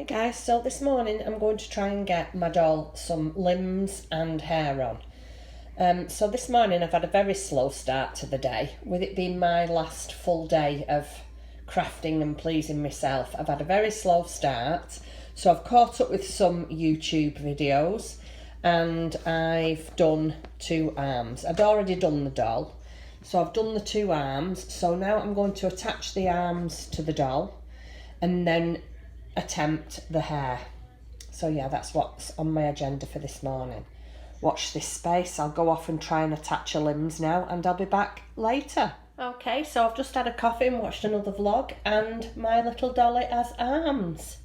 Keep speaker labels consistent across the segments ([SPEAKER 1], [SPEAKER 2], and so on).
[SPEAKER 1] Okay guys, so this morning I'm going to try and get my doll some limbs and hair on. So this morning I've had a very slow start to the day, with it being my last full day of crafting and pleasing myself. I've had a very slow start, so I've caught up with some YouTube videos and I've done 2 arms. I'd already done the doll, so I've done the 2 arms. So now I'm going to attach the arms to the doll and then attempt the hair. So yeah, that's what's on my agenda for this morning. Watch this space. I'll go off and try and attach her limbs now and I'll be back later. Okay, so I've just had a coffee and watched another vlog and my little dolly has arms.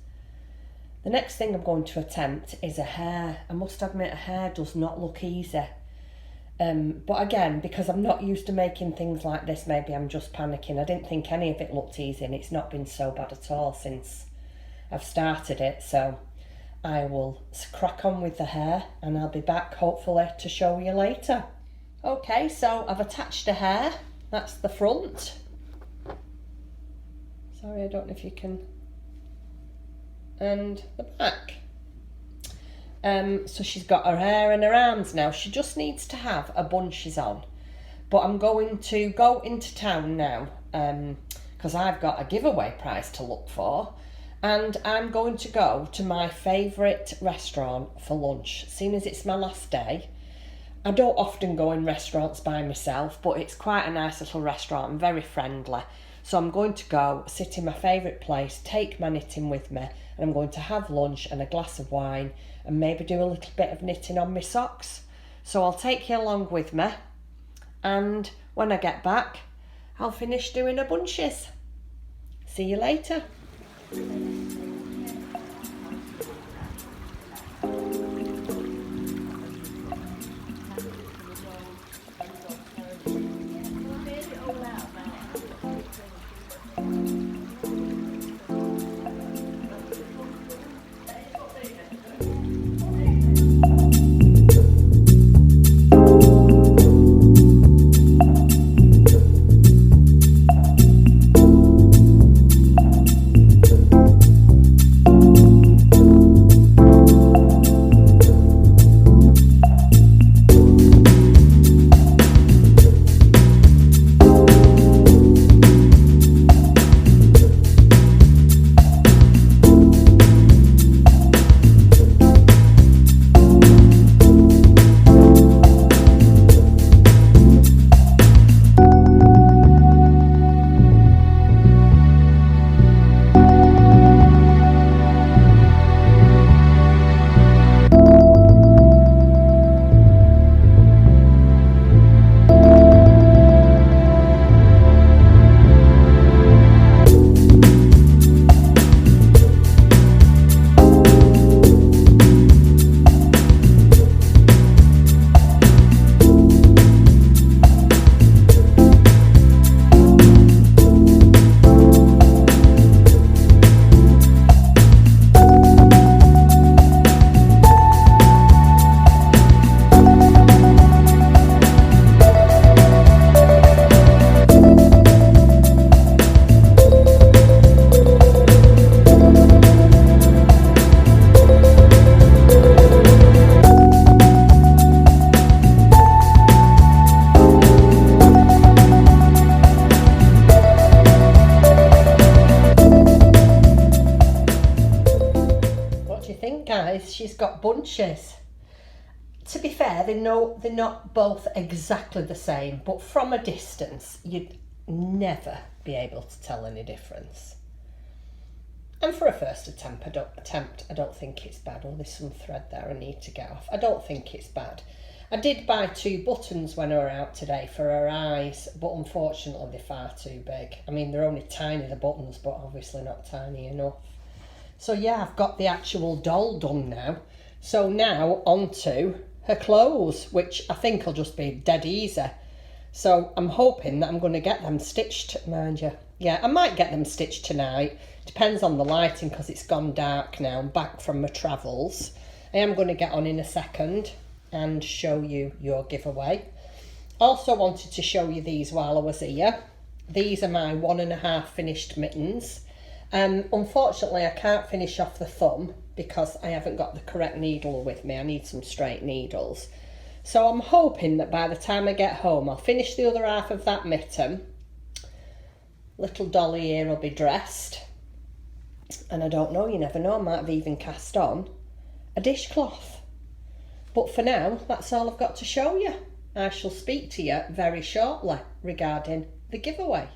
[SPEAKER 1] The next thing I'm going to attempt is a hair. I must admit, a hair does not look easy. But again, because I'm not used to making things like this, maybe I'm just panicking. I didn't think any of it looked easy and it's not been so bad at all since I've started it. So I will crack on with the hair and I'll be back hopefully to show you later. Okay, so I've attached a hair. That's the front. Sorry, I don't know if you can. And the back. So she's got her hair and her arms now. She just needs to have her bunches on. But I'm going to go into town now because I've got a giveaway prize to look for. And I'm going to go to my favourite restaurant for lunch. Seeing as it's my last day, I don't often go in restaurants by myself, but it's quite a nice little restaurant and very friendly. So I'm going to go, sit in my favourite place, take my knitting with me, and I'm going to have lunch and a glass of wine and maybe do a little bit of knitting on my socks. So I'll take you along with me, and when I get back, I'll finish doing her bunches. See you later. Guys, she's got bunches. To be fair, they're not both exactly the same, but from a distance you'd never be able to tell any difference. And for a first attempt, I don't think it's bad. Oh, there's some thread there I need to get off. I don't think it's bad. I did buy 2 buttons when I were out today for her eyes, but unfortunately they're far too big. I mean, they're only tiny, the buttons, but obviously not tiny enough. So yeah, I've got the actual doll done now. So now onto her clothes, which I think will just be dead easy. So I'm hoping that I'm going to get them stitched, mind you. Yeah, I might get them stitched tonight. Depends on the lighting because it's gone dark now. I'm back from my travels. I am going to get on in a second and show you your giveaway. Also wanted to show you these while I was here. These are my 1.5 finished mittens. Unfortunately, I can't finish off the thumb because I haven't got the correct needle with me. I need some straight needles. So I'm hoping that by the time I get home, I'll finish the other half of that mitten. Little dolly here will be dressed. And I don't know, you never know, I might have even cast on a dishcloth. But for now, that's all I've got to show you. I shall speak to you very shortly regarding the giveaway.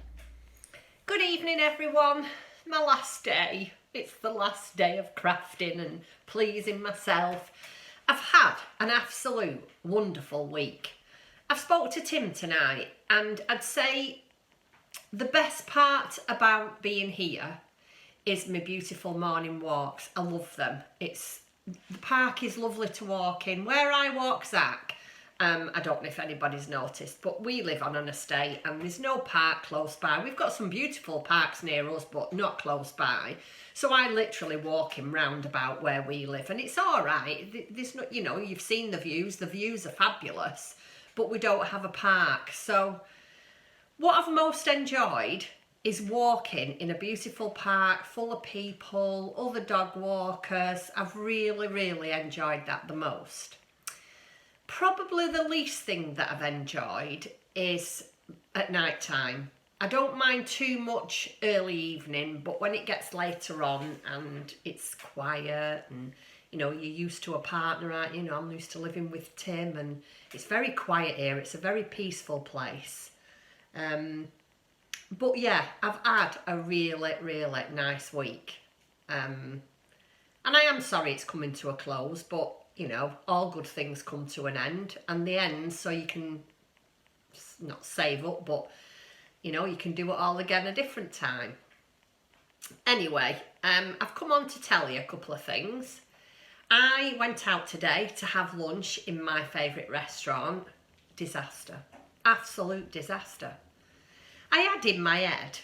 [SPEAKER 1] Good evening, everyone. My last day. It's the last day of crafting and pleasing myself. I've had an absolute wonderful week. I've spoke to Tim tonight, and I'd say the best part about being here is my beautiful morning walks. I love them. The park is lovely to walk in. Where I walk, Zach, I don't know if anybody's noticed, but we live on an estate and there's no park close by. We've got some beautiful parks near us, but not close by. So I literally walk him round about where we live, and it's all right. There's not, you know, you've seen the views. The views are fabulous, but we don't have a park. So what I've most enjoyed is walking in a beautiful park full of people, other dog walkers. I've really, really enjoyed that the most. Probably the least thing that I've enjoyed is at night time. I don't mind too much early evening, but when it gets later on and it's quiet and, you know, you're used to a partner, aren't you? You know, I'm used to living with Tim and it's very quiet here. It's a very peaceful place. But yeah, I've had a really, really nice week. And I am sorry it's coming to a close, but you know, all good things come to an end, and the end, so you can not save up, but you know, you can do it all again a different time. Anyway, I've come on to tell you a couple of things. I went out today to have lunch in my favourite restaurant. Disaster. Absolute disaster. I had in my head,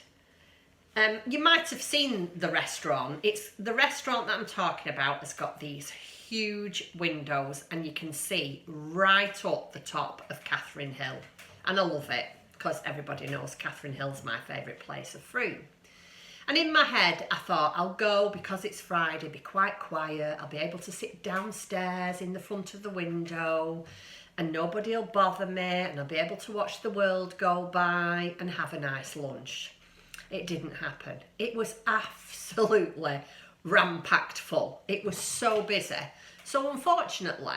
[SPEAKER 1] you might have seen the restaurant. It's the restaurant that I'm talking about has got these huge windows and you can see right up the top of Catherine Hill. And I love it because everybody knows Catherine Hill's my favourite place of Frome. And in my head, I thought I'll go because it's Friday, be quite quiet. I'll be able to sit downstairs in the front of the window and nobody will bother me and I'll be able to watch the world go by and have a nice lunch. It didn't happen. It was absolutely ram-packed full. It was so busy. So unfortunately,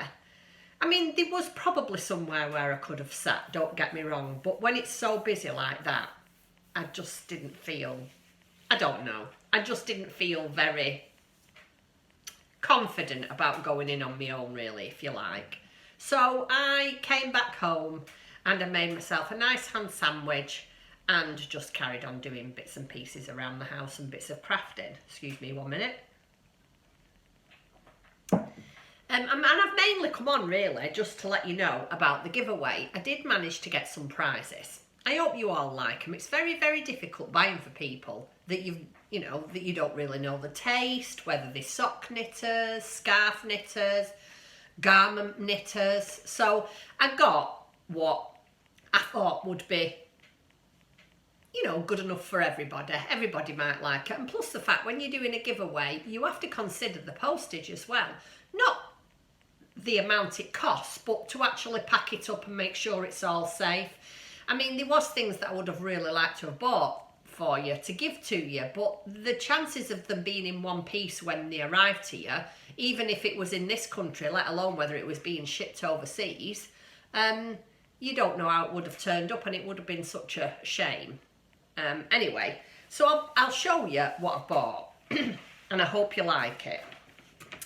[SPEAKER 1] I mean, there was probably somewhere where I could have sat, don't get me wrong, but when it's so busy like that, I just didn't feel, I don't know, I just didn't feel very confident about going in on my own, really, if you like. So I came back home and I made myself a nice ham sandwich and just carried on doing bits and pieces around the house and bits of crafting. Excuse me 1 minute. And I've mainly come on really just to let you know about the giveaway. I did manage to get some prizes. I hope you all like them. It's very, very difficult buying for people that you know, that you don't really know the taste, whether they're sock knitters, scarf knitters, garment knitters. So I got what I thought would be, you know, good enough for everybody. Everybody might like it. And plus the fact when you're doing a giveaway, you have to consider the postage as well. Not the amount it costs, but to actually pack it up and make sure it's all safe. I mean, there was things that I would have really liked to have bought for you to give to you, but the chances of them being in one piece when they arrived to you, even if it was in this country, let alone whether it was being shipped overseas, you don't know how it would have turned up and it would have been such a shame. Anyway, so I'll show you what I bought and I hope you like it.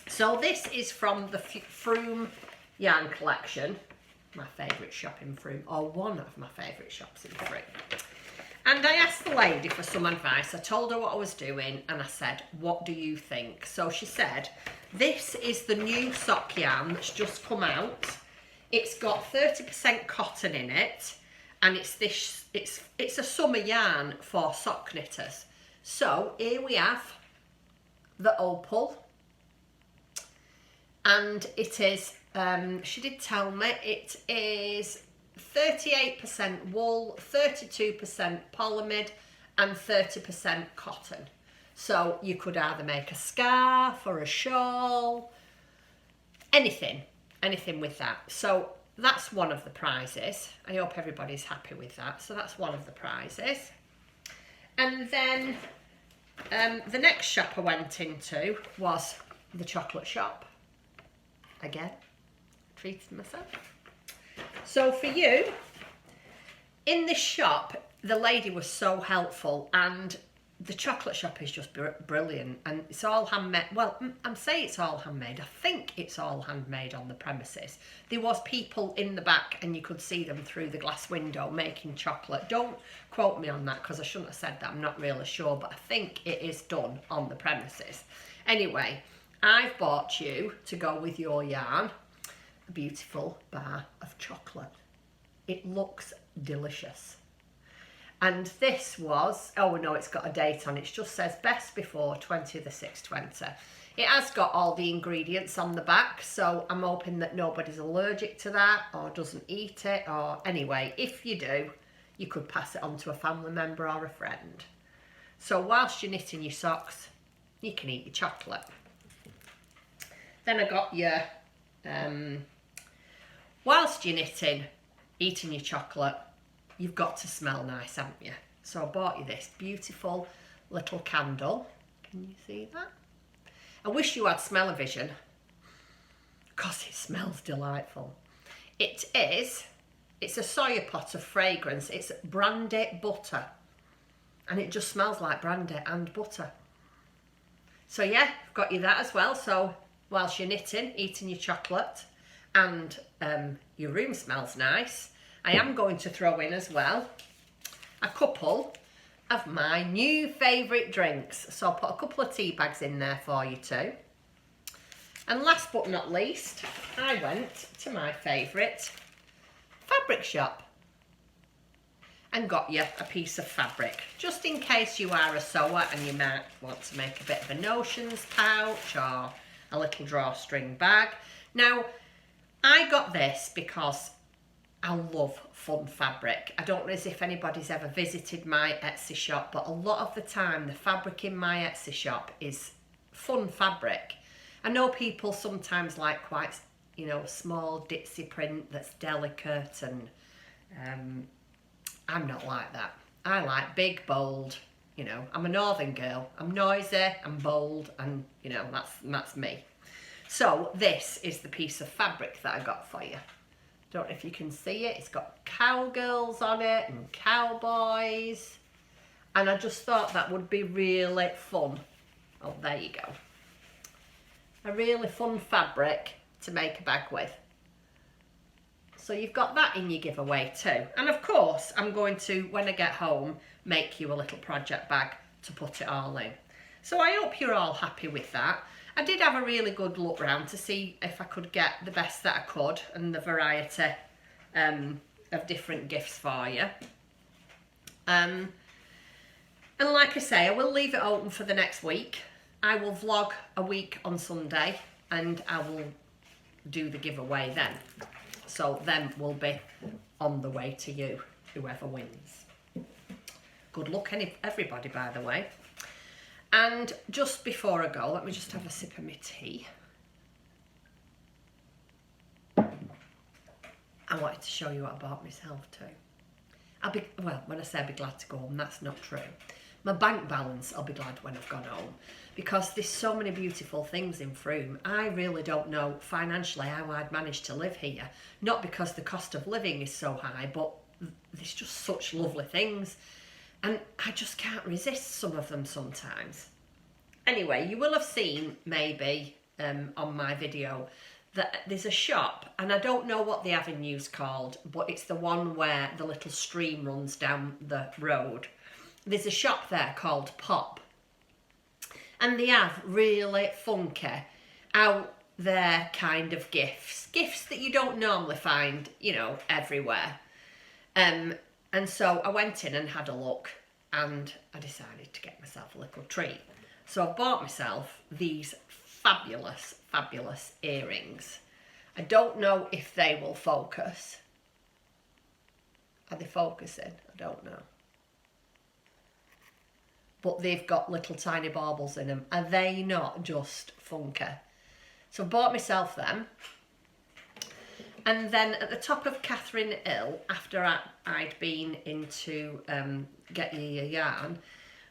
[SPEAKER 1] So this is from the Frome yarn collection, my favourite shop in Frome, or one of my favourite shops in Frome. And I asked the lady for some advice. I told her what I was doing and I said, what do you think? So she said, this is the new sock yarn that's just come out. It's got 30% cotton in it and it's a summer yarn for sock knitters. So here we have the opal. And it is, she did tell me, it is 38% wool, 32% polyamide and 30% cotton. So you could either make a scarf or a shawl, anything with that. So that's one of the prizes. I hope everybody's happy with that. So that's one of the prizes. And then the next shop I went into was the chocolate shop. Again, treated myself. So for you, in this shop, the lady was so helpful, and the chocolate shop is just brilliant, and it's all handmade. Well, I'm saying it's all handmade. I think it's all handmade on the premises. There was people in the back and you could see them through the glass window making chocolate. Don't quote me on that because I shouldn't have said that. I'm not really sure, but I think it is done on the premises. Anyway, I've bought you, to go with your yarn, a beautiful bar of chocolate. It looks delicious. And this was, oh no, it's got a date on it. It just says best before 20th of 6/20. It has got all the ingredients on the back, so I'm hoping that nobody's allergic to that or doesn't eat it, or anyway, if you do, you could pass it on to a family member or a friend. So whilst you're knitting your socks, you can eat your chocolate. Then I got your, whilst you're knitting, eating your chocolate, you've got to smell nice, haven't you? So I bought you this beautiful little candle. Can you see that? I wish you had smell-o-vision because it smells delightful. It's a soya pot of fragrance. It's brandy butter. And it just smells like brandy and butter. So yeah, I've got you that as well. So whilst you're knitting, eating your chocolate, and your room smells nice, I am going to throw in as well a couple of my new favourite drinks. So I'll put a couple of tea bags in there for you too. And last but not least, I went to my favourite fabric shop and got you a piece of fabric, just in case you are a sewer and you might want to make a bit of a notions pouch or a little drawstring bag. Now, I got this because I love fun fabric. I don't know if anybody's ever visited my Etsy shop, but a lot of the time the fabric in my Etsy shop is fun fabric. I know people sometimes like quite, you know, small ditzy print that's delicate, and I'm not like that. I like big, bold, you know, I'm a northern girl. I'm noisy, I'm bold, and you know, that's me. So this is the piece of fabric that I got for you. Don't know if you can see it. It's got cowgirls on it and cowboys. And I just thought that would be really fun. Oh, there you go. A really fun fabric to make a bag with. So you've got that in your giveaway too. And of course, I'm going to, when I get home, make you a little project bag to put it all in. So I hope you're all happy with that. I did have a really good look round to see if I could get the best that I could and the variety of different gifts for you. And like I say, I will leave it open for the next week. I will vlog a week on Sunday and I will do the giveaway then. So them will be on the way to you, whoever wins. Good luck everybody, by the way. And just before I go, let me just have a sip of my tea. I wanted to show you what I bought myself too. Well, when I say I'll be glad to go home, that's not true. My bank balance, I'll be glad when I've gone home. Because there's so many beautiful things in Frome. I really don't know financially how I'd manage to live here. Not because the cost of living is so high, but there's just such lovely things. And I just can't resist some of them sometimes. Anyway, you will have seen maybe on my video that there's a shop, and I don't know what the avenue's called, but it's the one where the little stream runs down the road. There's a shop there called Pop. And they have really funky, out there kind of gifts. Gifts that you don't normally find, you know, everywhere. And so I went in and had a look, and I decided to get myself a little treat. So I bought myself these fabulous, fabulous earrings. I don't know if they will focus. Are they focusing? I don't know. but they've got little tiny baubles in them. Are they not just funky? So I bought myself them. And then at the top of Catherine Hill, after I'd been into get your yarn,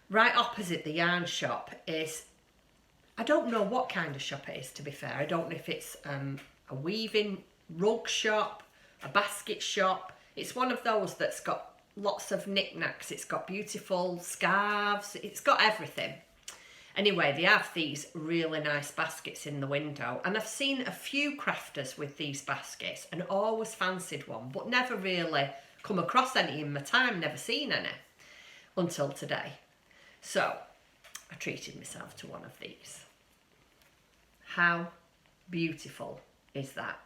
[SPEAKER 1] right opposite the yarn shop is, I don't know what kind of shop it is, to be fair. I don't know if it's a weaving rug shop, a basket shop. It's one of those that's got lots of knickknacks. It's got beautiful scarves. It's got everything. Anyway, they have these really nice baskets in the window, and I've seen a few crafters with these baskets and always fancied one, but never really come across any in my time, never seen any until today. So I treated myself to one of these. How beautiful is that?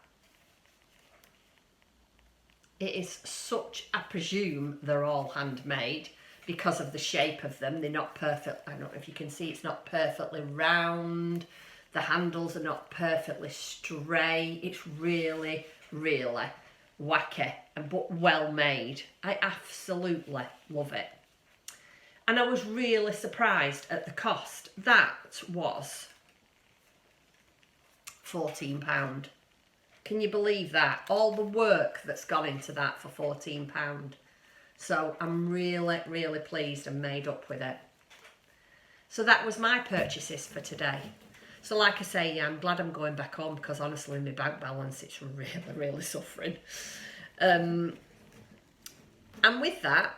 [SPEAKER 1] It is such, I presume they're all handmade because of the shape of them. They're not perfect. I don't know if you can see, it's not perfectly round. The handles are not perfectly straight. It's really, really wacky, but well made. I absolutely love it. And I was really surprised at the cost. That was £14. Can you believe that? All the work that's gone into that for £14. So I'm really, really pleased and made up with it. So that was my purchases for today. So like I say, yeah, I'm glad I'm going back home because honestly my bank balance, it's really, really suffering. And with that,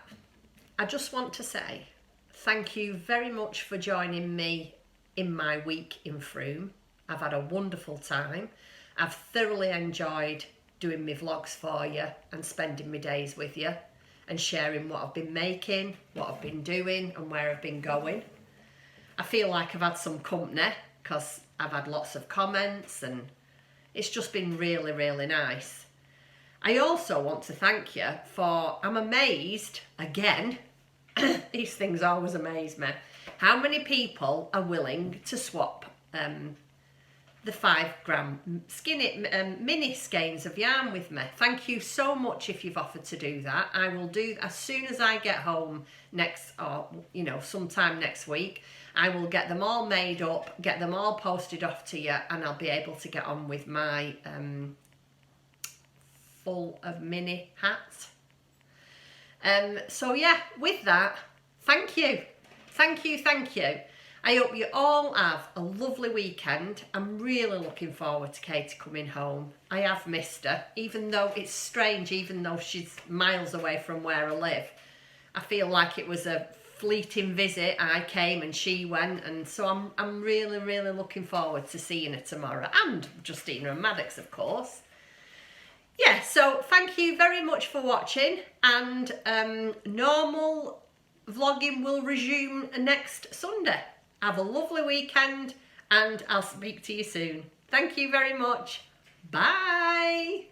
[SPEAKER 1] I just want to say thank you very much for joining me in my week in Frome. I've had a wonderful time. I've thoroughly enjoyed doing my vlogs for you and spending my days with you and sharing what I've been making, what I've been doing and where I've been going. I feel like I've had some company because I've had lots of comments and it's just been really, really nice. I also want to thank you for, I'm amazed, again, these things always amaze me, how many people are willing to swap the 5 gram skinny mini skeins of yarn with me. Thank you so much if you've offered to do that. I will do as soon as I get home next, or you know, sometime next week. I will get them all made up, get them all posted off to you, and I'll be able to get on with my full of mini hats. So yeah, with that, thank you. Thank you, thank you. I hope you all have a lovely weekend. I'm really looking forward to Katie coming home. I have missed her, even though it's strange, even though she's miles away from where I live. I feel like it was a fleeting visit. I came and she went, and so I'm really, really looking forward to seeing her tomorrow. And Justina and Maddox, of course. Yeah, so thank you very much for watching, and normal vlogging will resume next Sunday. Have a lovely weekend and I'll speak to you soon. Thank you very much. Bye.